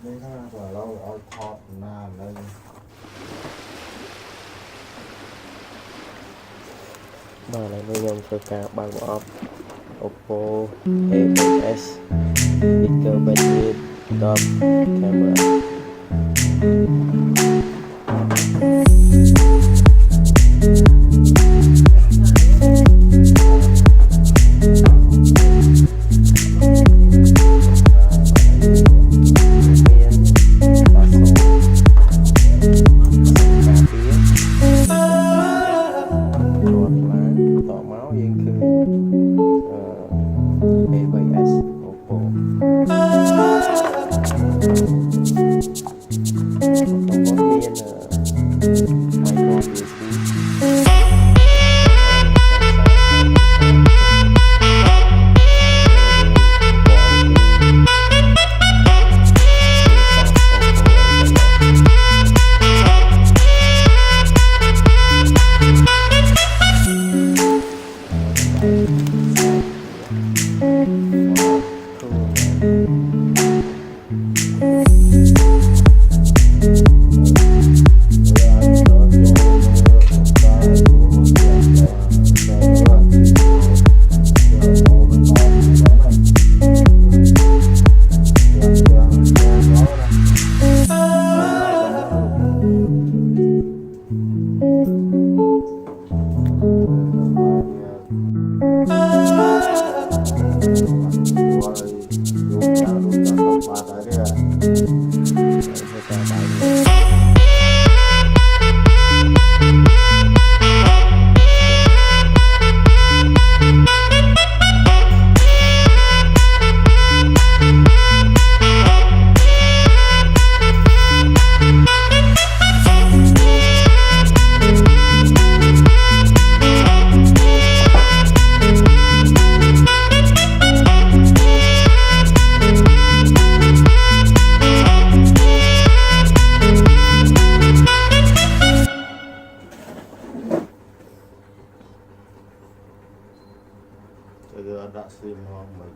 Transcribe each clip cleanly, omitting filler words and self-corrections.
นี่ถ้าเกิดเราเอาทอดหน้าเลย Đó là nội dung cho cả bằng của Oppo A3s Speaker battery top camera. A3s Oppo micro USB ada SIM nomor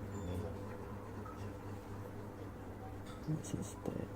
system.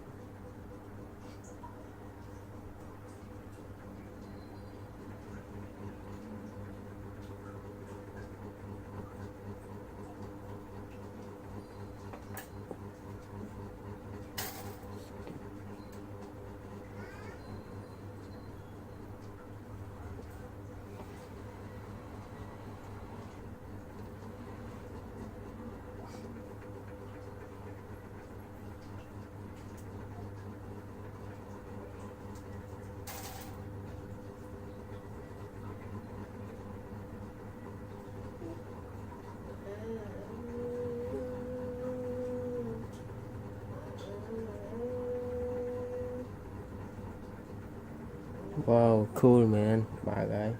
Wow, cool man, bà gái.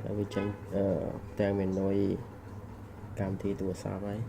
Vì tranh tèo mình nói cảm thấy tụi sao ấy.